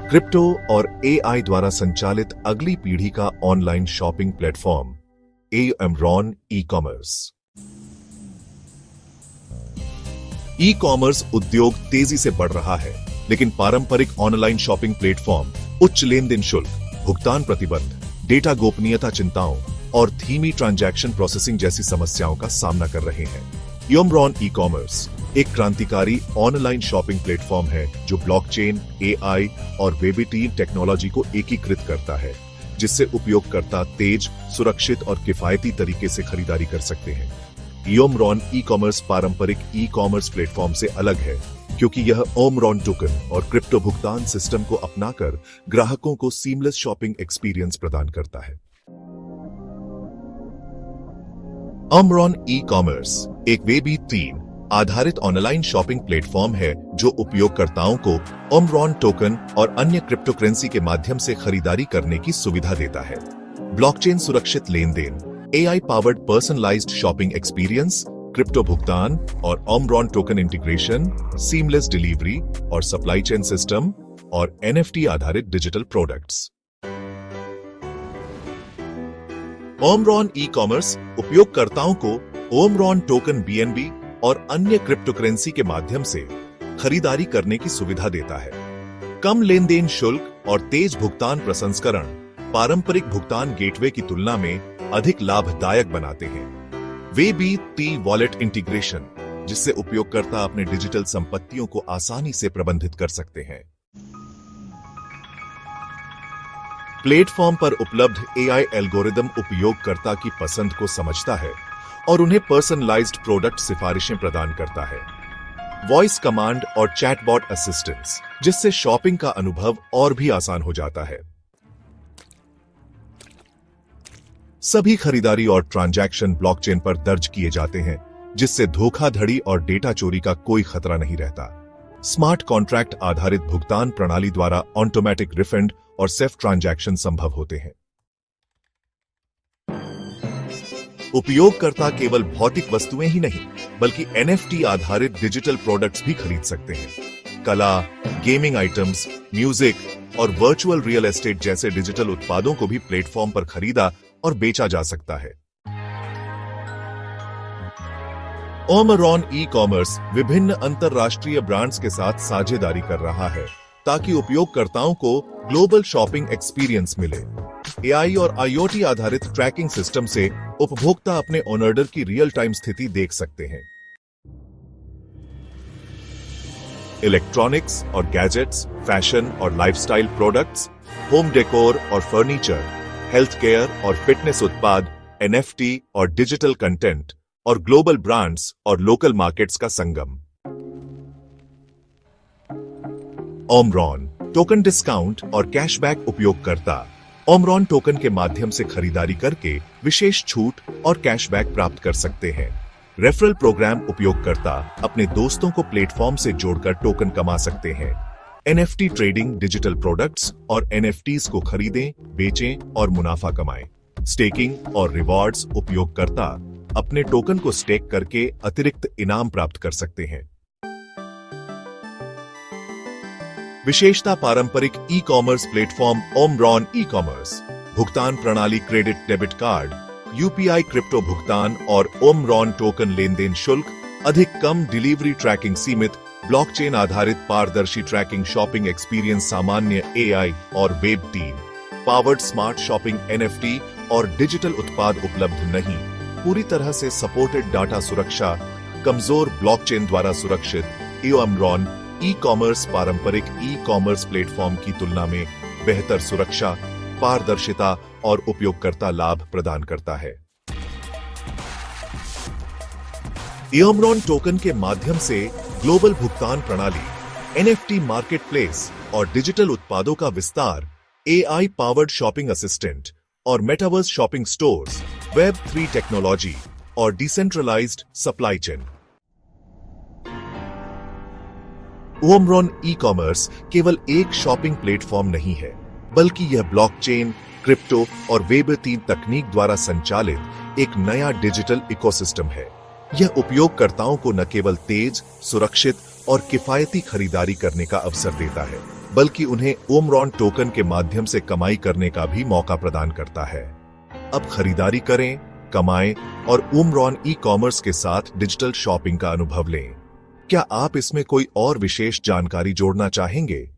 Crypto और AI द्वारा संचालित अगली पीढ़ी का online shopping platform Emron e commerce. E commerce उद्योग तेजी से बढ़ रहा है, लेकिन पारंपरिक ऑनलाइन शॉपिंग प्लेटफॉर्म उच्च लेन देन शुल्क, भुगतान प्रतिबंध, डेटा गोपनीयता चिंताओं और धीमी ट्रांजैक्शन प्रोसेसिंग जैसी समस्याओं का सामना कर रहे हैं। एमरॉन ई कॉमर्स एक क्रांतिकारी ऑनलाइन शॉपिंग प्लेटफॉर्म है जो ब्लॉकचेन, एआई और वेब3 टेक्नोलॉजी को एकीकृत करता है, जिससे उपयोगकर्ता तेज, सुरक्षित और किफायती तरीके से खरीदारी कर सकते हैं। एमरॉन ई कॉमर्स पारंपरिक ई कॉमर्स प्लेटफॉर्म से अलग है, क्योंकि यह एमरॉन टोकन और क्रिप्टो भुगतान सिस्टम को अपनाकर ग्राहकों को सीमलेस शॉपिंग एक्सपीरियंस प्रदान करता है। एमरॉन ई कॉमर्स एक वेब3 आधारित ऑनलाइन शॉपिंग प्लेटफॉर्म है जो उपयोगकर्ताओं को एमरॉन टोकन और अन्य क्रिप्टो करेंसी के माध्यम से खरीदारी करने की सुविधा देता है। ब्लॉकचेन सुरक्षित लेन देन, AI powered personalised shopping experience, crypto भुगतान और Emron token integration, seamless delivery और सप्लाई चेन सिस्टम और एनएफटी आधारित digital products. Emron e commerce उपयोगकर्ताओं को एमरॉन टोकन बीएनबी और अन्य क्रिप्टो करेंसी के माध्यम से खरीदारी करने की सुविधा देता है। कम लेन देन शुल्क और तेज भुगतान प्रसंस्करण पारंपरिक भुगतान गेटवे की तुलना में अधिक लाभदायक बनाते हैं। वेब3 वॉलेट इंटीग्रेशन, जिससे उपयोगकर्ता अपने डिजिटल संपत्तियों को आसानी से प्रबंधित कर सकते हैं। प्लेटफॉर्म पर उपलब्ध एआई एल्गोरिदम उपयोगकर्ता की पसंद को समझता है और उन्हें पर्सनलाइज्ड प्रोडक्ट सिफारिशें प्रदान करता है। वॉइस कमांड और चैटबॉट असिस्टेंस, जिससे शॉपिंग का अनुभव और भी आसान हो जाता है। सभी खरीदारी और ट्रांजैक्शन ब्लॉकचेन पर दर्ज किए जाते हैं, जिससे धोखाधड़ी और डेटा चोरी का कोई खतरा नहीं रहता। स्मार्ट कॉन्ट्रैक्ट आधारित भुगतान प्रणाली द्वारा ऑटोमेटिक रिफंड और सेफ ट्रांजैक्शन संभव होते हैं। उपयोगकर्ता केवल भौतिक वस्तुएं ही नहीं, बल्कि एनएफटी आधारित डिजिटल प्रोडक्ट्स भी खरीद सकते हैं। कला, गेमिंग आइटम्स, म्यूजिक और वर्चुअल रियल एस्टेट जैसे डिजिटल उत्पादों को भी प्लेटफॉर्म पर खरीदा और बेचा जा सकता है। एमरॉन ई कॉमर्स विभिन्न अंतरराष्ट्रीय ब्रांड्स के साथ साझेदारी कर रहा है, ताकि उपयोगकर्ताओं को ग्लोबल शॉपिंग एक्सपीरियंस मिले। एआई और आईओटी आधारित ट्रैकिंग सिस्टम से उपभोक्ता अपने ऑर्डर की रियल टाइम स्थिति देख सकते हैं। इलेक्ट्रॉनिक्स और गैजेट्स, फैशन और लाइफस्टाइल प्रोडक्ट्स, होम डेकोर और फर्नीचर, हेल्थ केयर और फिटनेस उत्पाद, एनएफटी और डिजिटल कंटेंट और ग्लोबल ब्रांड्स और लोकल मार्केट्स का संगम। एमरॉन टोकन डिस्काउंट और कैशबैक उपयोगकर्ता एमरॉन टोकन के माध्यम से खरीदारी करके विशेष छूट और कैशबैक प्राप्त कर सकते हैं। रेफरल प्रोग्राम उपयोगकर्ता अपने दोस्तों को प्लेटफॉर्म से जोड़कर टोकन कमा सकते हैं। एनएफटी ट्रेडिंग, डिजिटल प्रोडक्ट्स और एनएफटीज को खरीदें, बेचें और मुनाफा कमाएं। स्टेकिंग और रिवॉर्ड्स उपयोगकर्ता अपने टोकन को स्टेक करके अतिरिक्त इनाम प्राप्त कर सकते हैं। विशेषता पारंपरिक e commerce platform Emron e commerce, भुगतान प्रणाली credit debit card, UPI crypto भुगतान और एमरॉन टोकन लेन देन शुल्क, अधिक कम डिलीवरी ट्रैकिंग, सीमित ब्लॉकचेन आधारित पारदर्शी ट्रैकिंग, शॉपिंग एक्सपीरियंस, सामान्य एआई और वेब3 पावर्ड स्मार्ट शॉपिंग, एनएफटी और डिजिटल उत्पाद उपलब्ध नहीं। पूरी तरह से सपोर्टेड डाटा सुरक्षा, कमजोर ब्लॉकचेन द्वारा सुरक्षित। एमरॉन ई कॉमर्स पारंपरिक ई कॉमर्स प्लेटफॉर्म की तुलना में बेहतर सुरक्षा, पारदर्शिता और उपयोगकर्ता लाभ प्रदान करता है। एमरॉन टोकन के माध्यम से ग्लोबल भुगतान प्रणाली, एनएफटी मार्केटप्लेस और डिजिटल उत्पादों का विस्तार, एआई पावर्ड शॉपिंग असिस्टेंट और मेटावर्स शॉपिंग स्टोर्स, वेब3 टेक्नोलॉजी और decentralised supply chain. Emron e commerce केवल एक शॉपिंग प्लेटफॉर्म नहीं है, बल्कि यह ब्लॉकचेन, क्रिप्टो और वेब3 तकनीक द्वारा संचालित एक नया डिजिटल इकोसिस्टम है। यह उपयोगकर्ताओं को न केवल तेज, सुरक्षित और किफायती खरीदारी करने का अवसर देता है, बल्कि उन्हें ओमरॉन टोकन के माध्यम से कमाई करने का भी मौका प्रदान करता है। अब खरीदारी करें, कमाएं और ओमरॉन ई कॉमर्स के साथ डिजिटल शॉपिंग का अनुभव लें। क्या आप इसमें कोई और विशेष जानकारी जोड़ना चाहेंगे?